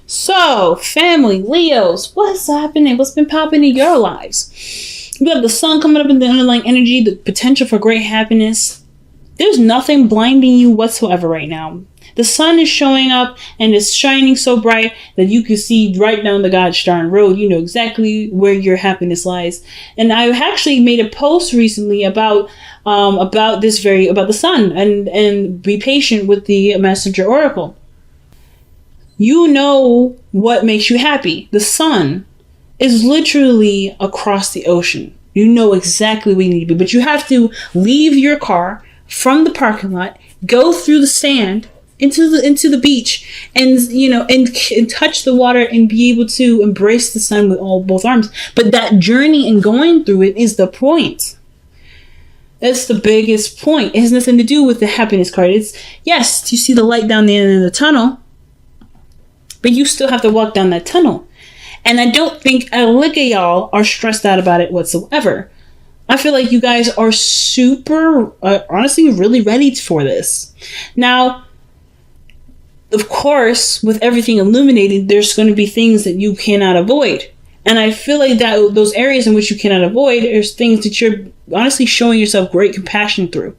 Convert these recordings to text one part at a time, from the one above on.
So, family, Leos, what's happening? What's been popping in your lives? We have the sun coming up in the underlying energy, the potential for great happiness. There's nothing blinding you whatsoever right now. The sun is showing up and it's shining so bright that you can see right down the gosh darn road. You know exactly where your happiness lies. And I actually made a post recently about the sun and be patient with the messenger oracle. You know what makes you happy. The sun is literally across the ocean. You know exactly where you need to be, but you have to leave your car from the parking lot, go through the sand into the beach, and and touch the water and be able to embrace the sun with both arms. But that journey and going through it is the point. That's the biggest point. It has nothing to do with the happiness card. It's, yes, you see the light down the end of the tunnel, but you still have to walk down that tunnel. And I don't think a lick of y'all are stressed out about it whatsoever. I feel like you guys are super, honestly, really ready for this. Now, of course, with everything illuminated, there's going to be things that you cannot avoid. And I feel like that those areas in which you cannot avoid are things that you're honestly showing yourself great compassion through.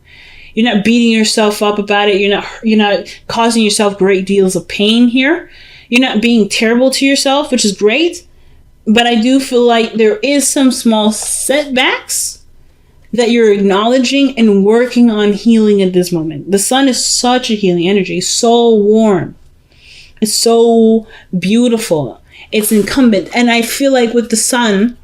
You're not beating yourself up about it. You're not causing yourself great deals of pain here. You're not being terrible to yourself, which is great. But I do feel like there is some small setbacks that you're acknowledging and working on healing at this moment. The sun is such a healing energy, so warm. It's so beautiful. It's incumbent. And I feel like with the sun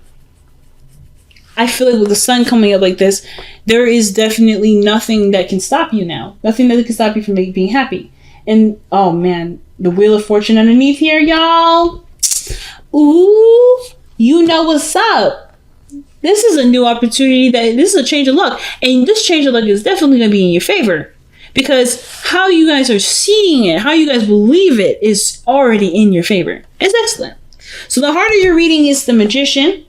coming up like this, there is definitely nothing that can stop you now. Nothing that can stop you from being happy. And, oh man, the Wheel of Fortune underneath here, y'all. Ooh, you know what's up. This is a new opportunity. This is a change of luck. And this change of luck is definitely going to be in your favor. Because how you guys are seeing it, how you guys believe it, is already in your favor. It's excellent. So the heart of your reading is the Magician.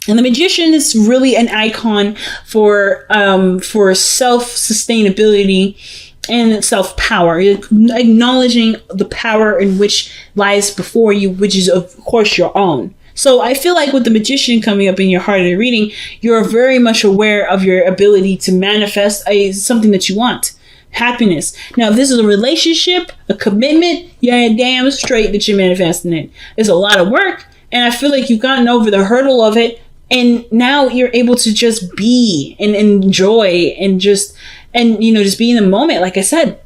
And the Magician is really an icon for self-sustainability and self-power. Acknowledging the power in which lies before you, which is, of course, your own. So I feel like with the Magician coming up in your heart of the reading, you're very much aware of your ability to manifest something that you want. Happiness. Now, if this is a relationship, a commitment, you're damn straight that you're manifesting it. It's a lot of work, and I feel like you've gotten over the hurdle of it, and now you're able to just be and enjoy and just be in the moment, like I said.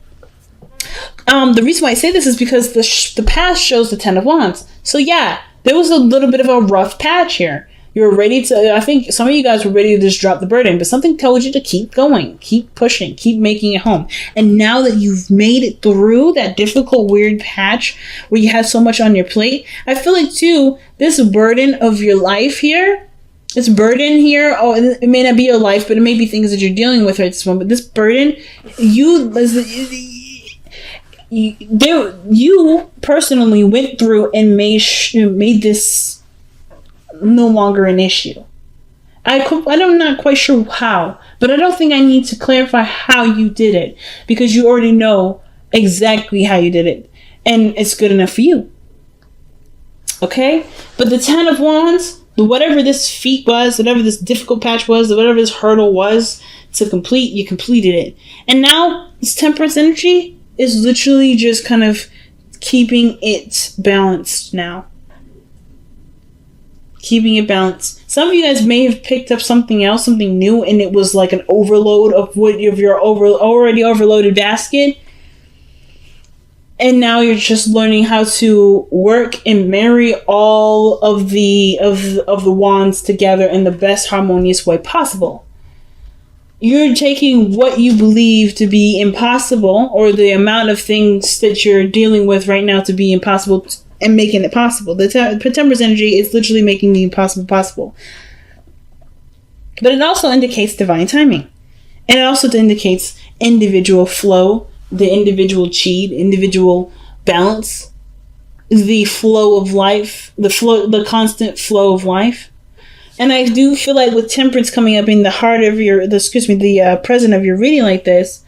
The reason why I say this is because the past shows the Ten of Wands. So yeah, there was a little bit of a rough patch here. You were ready to, I think some of you guys were ready to just drop the burden, but something told you to keep going, keep pushing, keep making it home. And now that you've made it through that difficult, weird patch where you had so much on your plate, I feel like too, this burden of your life here, this burden here, it may not be your life, but it may be things that you're dealing with at this moment. But this burden, you personally went through and made this no longer an issue. I'm not quite sure how, but I don't think I need to clarify how you did it, because you already know exactly how you did it, and it's good enough for you. Okay? But the Ten of Wands, whatever this feat was, whatever this difficult patch was, whatever this hurdle was to complete, you completed it. And now this Temperance energy is literally just kind of keeping it balanced now. Keeping it balanced. Some of you guys may have picked up something else, something new, and it was like an overload of your already overloaded basket. And now you're just learning how to work and marry all of the wands together in the best harmonious way possible. You're taking what you believe to be impossible, or the amount of things that you're dealing with right now to be impossible, and making it possible. The Temperance energy is literally making the impossible possible. But it also indicates divine timing. And it also indicates individual flow, the individual chi, individual balance, the flow of life, the constant flow of life. And I do feel like with Temperance coming up in the heart of the present of your reading like this,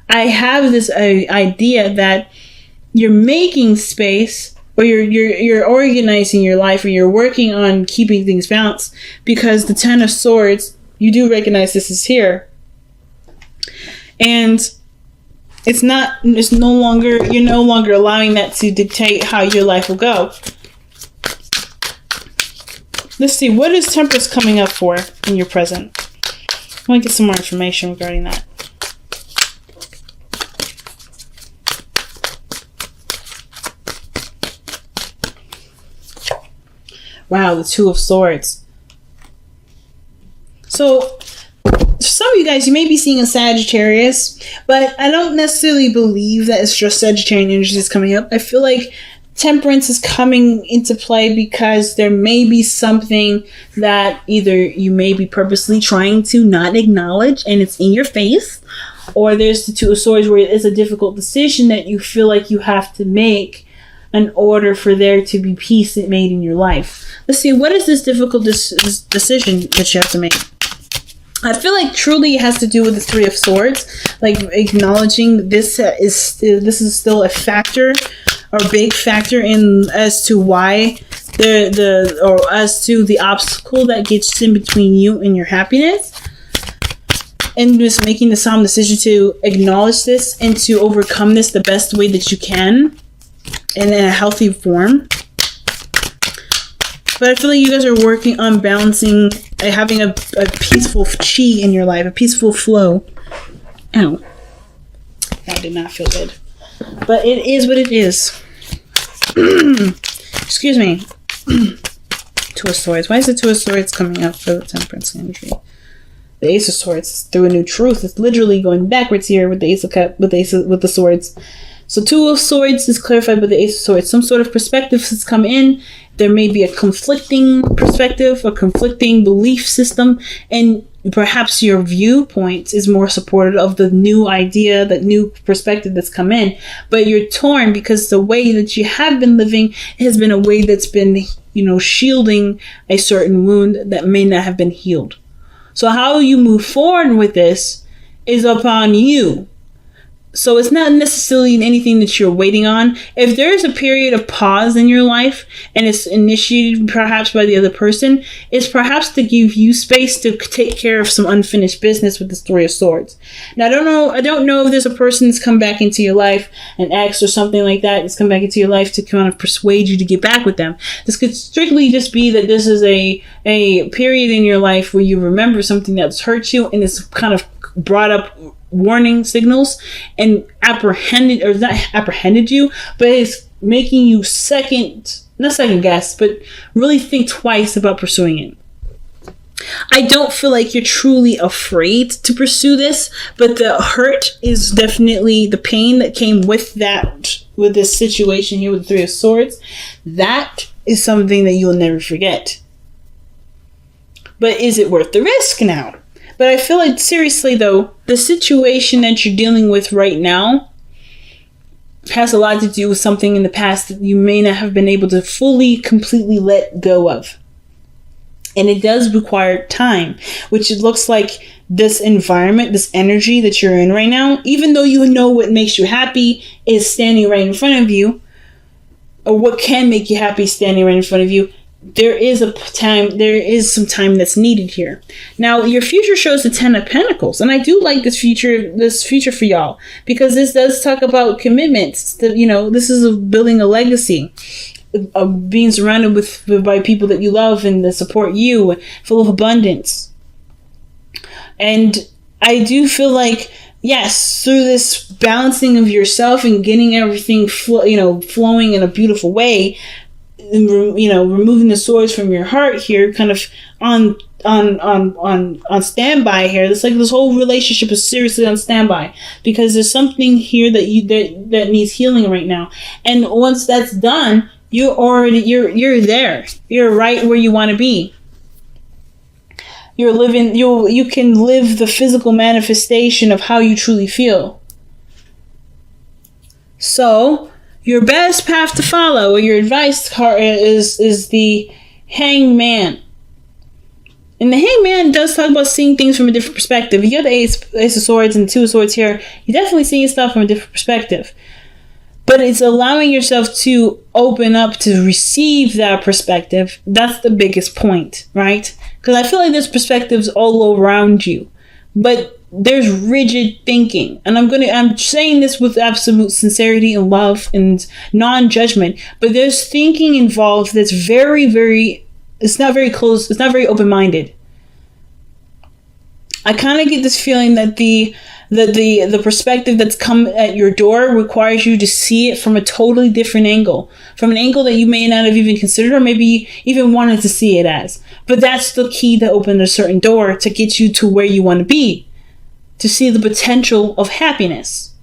I have this idea that you're making space or you're organizing your life, or you're working on keeping things balanced, because the Ten of Swords, you do recognize this is here, and you're no longer allowing that to dictate how your life will go. Let's see, what is Temperance coming up for in your present? I want to get some more information regarding that. Wow, the Two of Swords. So, some of you guys, you may be seeing a Sagittarius, but I don't necessarily believe that it's just Sagittarian energy that's coming up. I feel like Temperance is coming into play because there may be something that either you may be purposely trying to not acknowledge and it's in your face, or there's the Two of Swords where it is a difficult decision that you feel like you have to make in order for there to be peace made in your life. Let's see, what is this difficult decision that you have to make? I feel like truly it has to do with the Three of Swords, like acknowledging this is still a factor, or big factor in as to why or as to the obstacle that gets in between you and your happiness, and just making the solemn decision to acknowledge this and to overcome this the best way that you can and in a healthy form. But I feel like you guys are working on balancing, having a peaceful chi in your life, a peaceful flow. Ow. That did not feel good. But it is what it is. Excuse me. Two of Swords. Why is the Two of Swords coming up for the Temperance energy? The Ace of Swords is through a new truth. It's literally going backwards here with the Ace of Cups, with the Swords. So Two of Swords is clarified by the Ace of Swords. Some sort of perspective has come in. There may be a conflicting perspective, a conflicting belief system, and perhaps your viewpoint is more supportive of the new idea, that new perspective that's come in. But you're torn because the way that you have been living has been a way that's been, shielding a certain wound that may not have been healed. So how you move forward with this is upon you. So it's not necessarily anything that you're waiting on. If there's a period of pause in your life and it's initiated perhaps by the other person, it's perhaps to give you space to take care of some unfinished business with the Three of Swords. Now, I don't know if there's a person that's come back into your life, an ex or something like that, that's come back into your life to kind of persuade you to get back with them. This could strictly just be that this is a period in your life where you remember something that's hurt you and it's kind of brought up warning signals and not apprehended you, but it's making you not second guess, but really think twice about pursuing it. I don't feel like you're truly afraid to pursue this, but the hurt is definitely the pain that came with this situation here with the Three of Swords. That is something that you will never forget. But is it worth the risk now? But I feel like, seriously though, the situation that you're dealing with right now has a lot to do with something in the past that you may not have been able to fully, completely let go of. And it does require time, which it looks like this environment, this energy that you're in right now, even though you know what makes you happy is standing right in front of you, or what can make you happy standing right in front of you, there is some time that's needed here. Now, your future shows the Ten of Pentacles, and I do like this future for y'all, because this does talk about commitments. That this is building a legacy, of being surrounded by people that you love and that support you, full of abundance. And I do feel like, yes, through this balancing of yourself and getting everything flowing in a beautiful way, removing the swords from your heart here, kind of on standby here. It's like this whole relationship is seriously on standby because there's something here that needs healing right now. And once that's done, you're there. You're right where you want to be. You're living. You can live the physical manifestation of how you truly feel. So, your best path to follow, or your advice card, is the Hangman. And the Hangman does talk about seeing things from a different perspective. You got the Ace of Swords and Two of Swords here. You're definitely seeing stuff from a different perspective. But it's allowing yourself to open up to receive that perspective. That's the biggest point, right? Because I feel like there's perspectives all around you, but there's rigid thinking. And I'm saying this with absolute sincerity and love and non-judgment, but there's thinking involved that's very, very, it's not very close. It's not very open-minded. I kind of get this feeling that the perspective that's come at your door requires you to see it from a totally different angle, from an angle that you may not have even considered or maybe even wanted to see it as. But that's the key to open a certain door to get you to where you want to be, to see the potential of happiness.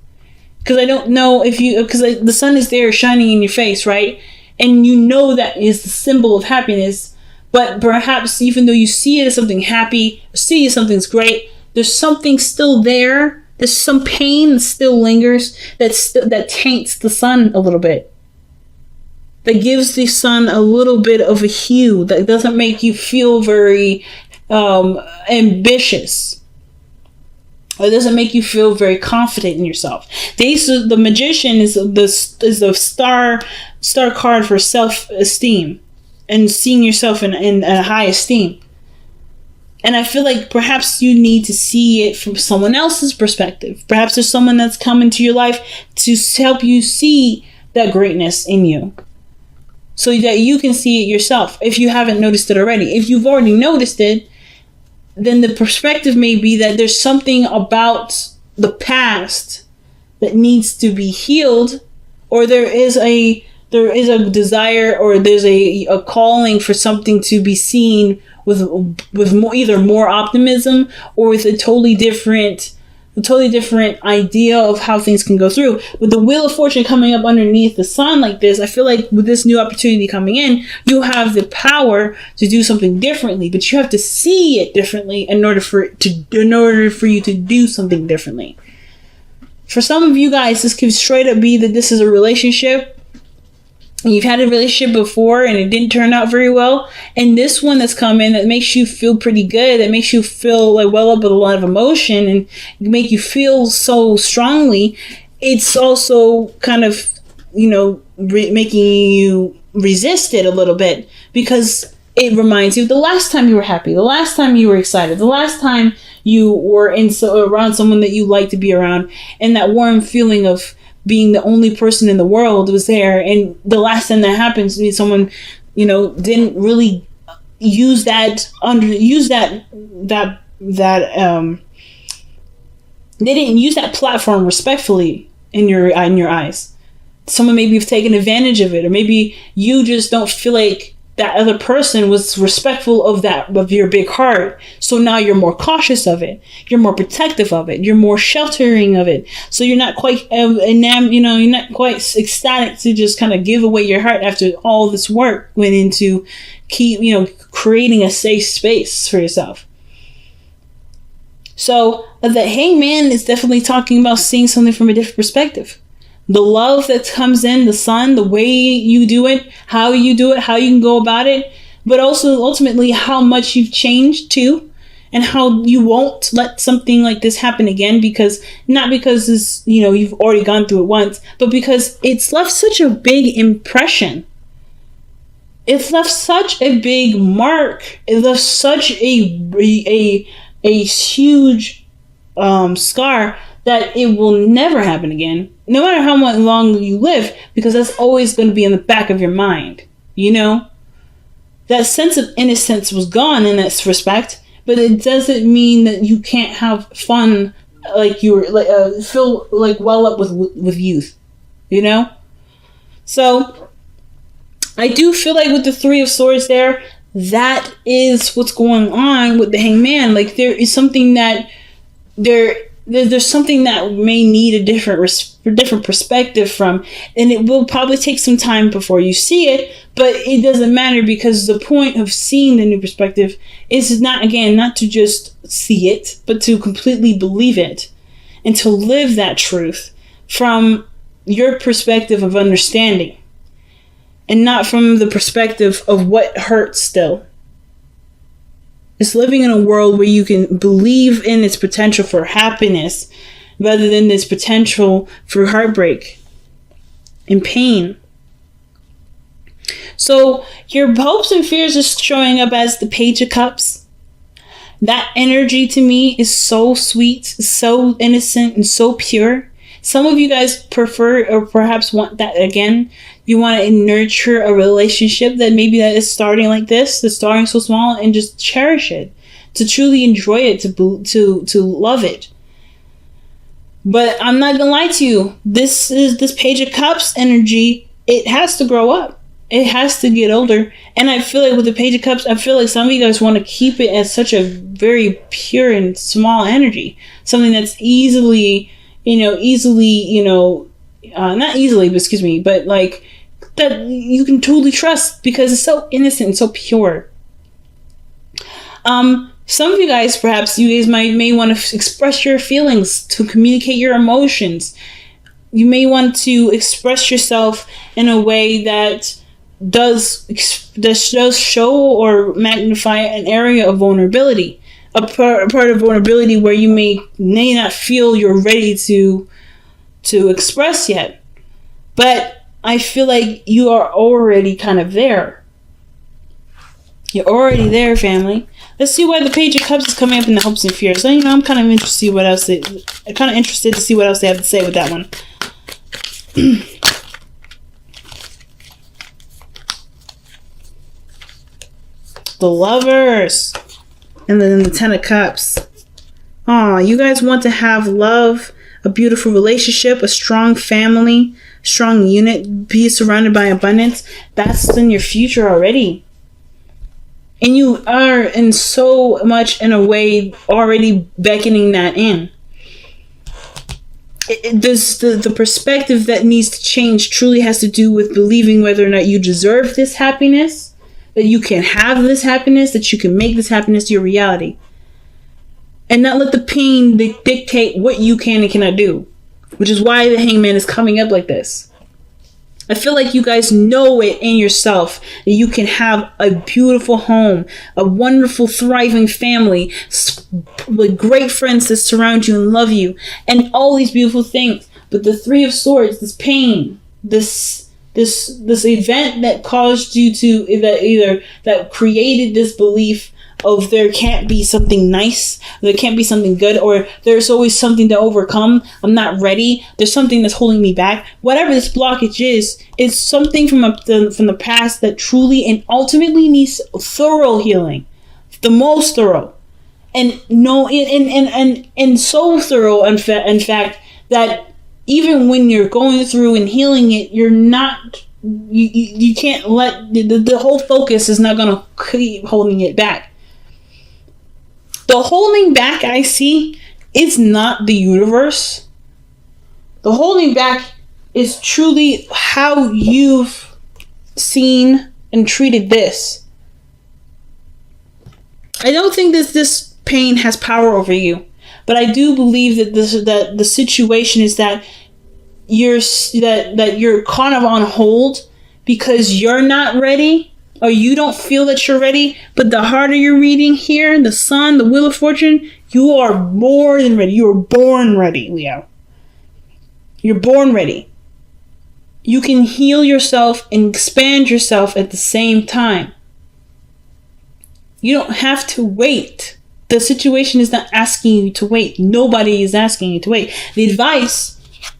Because I don't know if you, because the sun is there shining in your face, right? And you know that is the symbol of happiness. But perhaps even though you see it as something happy, see it as something's great, there's something still there. There's some pain that still lingers that taints the sun a little bit. That gives the sun a little bit of a hue that doesn't make you feel very ambitious. Or it doesn't make you feel very confident in yourself. The magician is the star card for self-esteem and seeing yourself in a high esteem. And I feel like perhaps you need to see it from someone else's perspective. Perhaps there's someone that's come into your life to help you see that greatness in you, so that you can see it yourself if you haven't noticed it already. If you've already noticed it, then the perspective may be that there's something about the past that needs to be healed, or there is a desire, or there's a calling for something to be seen with more, either more optimism or with a totally different idea of how things can go through. With the Wheel of Fortune coming up underneath the sun like this, I feel like with this new opportunity coming in, you have the power to do something differently, but you have to see it differently in order for you to do something differently. For some of you guys, this could straight up be that this is a relationship. You've had a relationship before and it didn't turn out very well. And this one that's come in that makes you feel pretty good, that makes you feel like well up with a lot of emotion and make you feel so strongly. It's also kind of, making you resist it a little bit, because it reminds you of the last time you were happy, the last time you were excited, the last time you were around someone that you like to be around, and that warm feeling of being the only person in the world was there. And the last time that happens to me, someone, didn't really use they didn't use that platform respectfully in your eyes. Someone maybe have taken advantage of it, or maybe you just don't feel like that other person was respectful of your big heart. So now you're more cautious of it. You're more protective of it. You're more sheltering of it. So you're not quite you're not quite ecstatic to just kind of give away your heart after all this work went into creating a safe space for yourself. So the Hangman is definitely talking about seeing something from a different perspective. The love that comes in, the sun, the way you do it, how you do it, how you can go about it, but also ultimately how much you've changed too, and how you won't let something like this happen again, not because it's, you've already gone through it once, but because it's left such a big impression. It's left such a big mark. It left such a huge scar that it will never happen again, no matter how much long you live, because that's always going to be in the back of your mind. That sense of innocence was gone in this respect, but it doesn't mean that you can't have fun, like you were feel like well up with youth, So I do feel like with the Three of Swords there, that is what's going on with the Hangman. Like there is something that there's something that may need a different perspective from, and it will probably take some time before you see it, but it doesn't matter, because the point of seeing the new perspective is not to just see it, but to completely believe it and to live that truth from your perspective of understanding and not from the perspective of what hurts still. It's living in a world where you can believe in its potential for happiness rather than its potential for heartbreak. and pain. So your hopes and fears is showing up as the Page of Cups. That energy to me is so sweet, so innocent, and so pure. Some of you guys prefer or perhaps want that again. You want to nurture a relationship that maybe that is starting like this, that's starting so small, and just cherish it, to truly enjoy it, to love it. But I'm not gonna lie to you. This Page of Cups energy. It has to grow up. It has to get older. And I feel like with the Page of Cups, I feel like some of you guys want to keep it as such a very pure and small energy, something that's easily, not easily, but excuse me, but like that you can totally trust because it's so innocent and so pure. Some of you guys, perhaps you guys may want to express your feelings, to communicate your emotions. You may want to express yourself in a way that does show or magnify an area of vulnerability, a part of vulnerability where you may not feel you're ready to express yet. But I feel like you are already kind of there. You're already there, family. Let's see why the Page of Cups is coming up in the hopes and fears. So, I'm kind of interested to see what else they have to say with that one. The Lovers. And then the Ten of Cups. Aw, you guys want to have love, a beautiful relationship, a strong family, strong unit, be surrounded by abundance. That's in your future already. And you are in so much in a way already beckoning that in. The perspective that needs to change truly has to do with believing whether or not you deserve this happiness, that you can have this happiness, that you can make this happiness your reality. And not let the pain dictate what you can and cannot do. Which is why the Hangman is coming up like this. I feel like you guys know it in yourself that you can have a beautiful home, a wonderful, thriving family, with great friends that surround you and love you, and all these beautiful things. But the Three of Swords, this pain, this event that caused you that created this belief of there can't be something nice, there can't be something good, or there's always something to overcome. I'm not ready. There's something that's holding me back. Whatever this blockage is, it's something from the past that truly and ultimately needs thorough healing, the most thorough, and so thorough. In fact, that even when you're going through and healing it, you're not. You can't let the whole focus is not gonna keep holding it back. The holding back I see is not the universe. The holding back is truly how you've seen and treated this. I don't think that this pain has power over you, but I do believe that that the situation is that you're kind of on hold because you're not ready. Or you don't feel that you're ready, but the harder you're reading here, the Sun, the Wheel of Fortune, you are more than ready. You were born ready, Leo. You're born ready. You can heal yourself and expand yourself at the same time. You don't have to wait. The situation is not asking you to wait. Nobody is asking you to wait. The advice,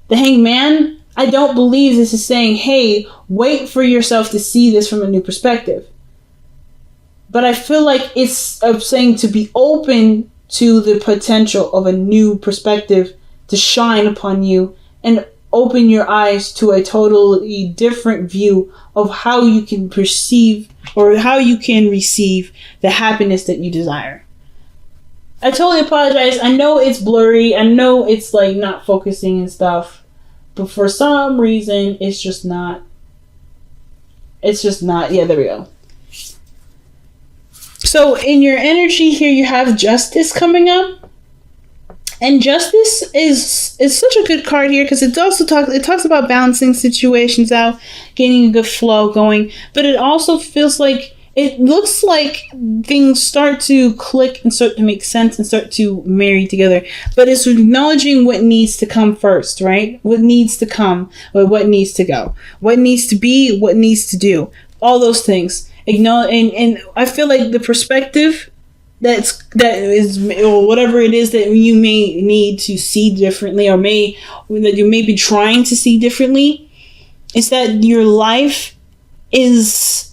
the Hangman, I don't believe this is saying, hey, wait for yourself to see this from a new perspective. But I feel like it's saying to be open to the potential of a new perspective to shine upon you and open your eyes to a totally different view of how you can perceive or how you can receive the happiness that you desire. I totally apologize. I know it's blurry. I know it's like not focusing and stuff. But for some reason, it's just not. Yeah, there we go. So in your energy here, you have Justice coming up. And Justice is such a good card here because it talks about balancing situations out, getting a good flow going. But it also feels like it looks like things start to click and start to make sense and start to marry together. But it's acknowledging what needs to come first, right? What needs to come, or what needs to go, what needs to be, what needs to do, all those things. Acknowledge, and I feel like the perspective that is, or whatever it is that you may need to see differently, or that you may be trying to see differently, is that your life is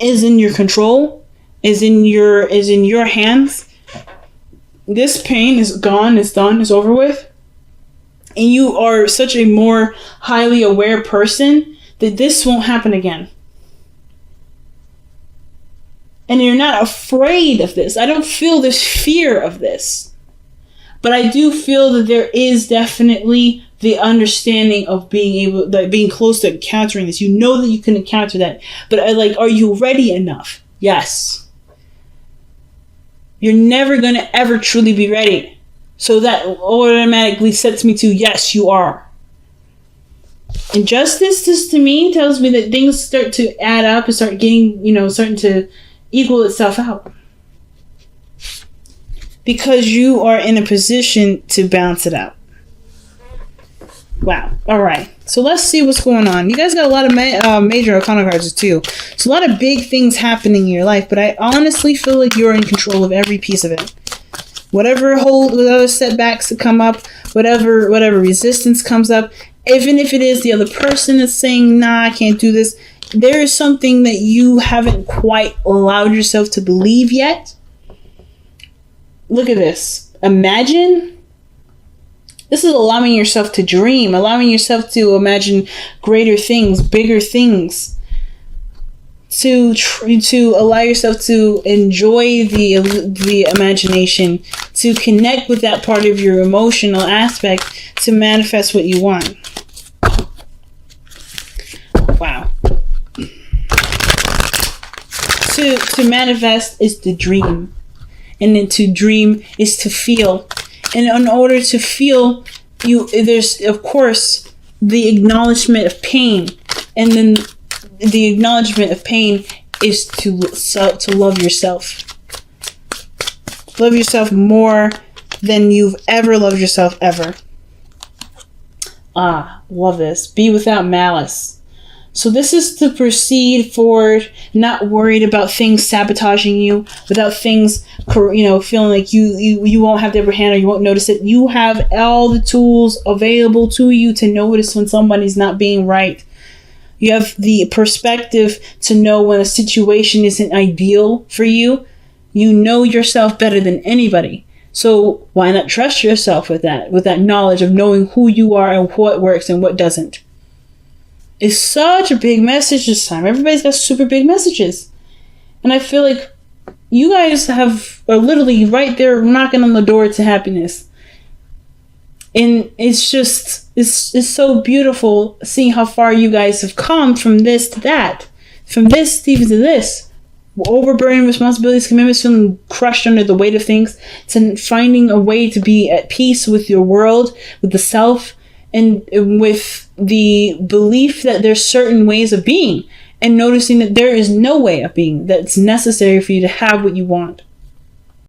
in your control, is in your hands. This pain is gone, it's done, it's over with. And you are such a more highly aware person that this won't happen again. And you're not afraid of this. I don't feel this fear of this. But I do feel that there is definitely the understanding of being close to encountering this. You know that you can encounter that. But are you ready enough? Yes. You're never going to ever truly be ready. So that automatically sets me to, yes, you are. And justice, this to me tells me that things start to add up and start getting, starting to equal itself out. Because you are in a position to balance it out. Wow. All right. So let's see what's going on. You guys got a lot of major arcana cards too. So a lot of big things happening in your life, but I honestly feel like you're in control of every piece of it. Whatever setbacks that come up, whatever resistance comes up, even if it is the other person that's saying, nah, I can't do this, there is something that you haven't quite allowed yourself to believe yet. Look at this. Imagine. This is allowing yourself to dream, allowing yourself to imagine greater things, bigger things. To allow yourself to enjoy the imagination, to connect with that part of your emotional aspect, to manifest what you want. Wow. To manifest is to dream. And then to dream is to feel. And in order to feel, there's, of course, the acknowledgement of pain. And then the acknowledgement of pain is to love yourself. Love yourself more than you've ever loved yourself ever. Love this. Be without malice. So this is to proceed forward, not worried about things sabotaging you, without things, feeling like you won't have the upper hand or you won't notice it. You have all the tools available to you to notice when somebody's not being right. You have the perspective to know when a situation isn't ideal for you. You know yourself better than anybody. So why not trust yourself with that knowledge of knowing who you are and what works and what doesn't. It's such a big message this time. Everybody's got super big messages. And I feel like you guys are literally right there knocking on the door to happiness. And it's just, it's so beautiful seeing how far you guys have come from this to that. From this even to this. Overburdened responsibilities, commitments, feeling crushed under the weight of things, to finding a way to be at peace with your world, with the self, and with the belief that there's certain ways of being, and noticing that there is no way of being that's necessary for you to have what you want.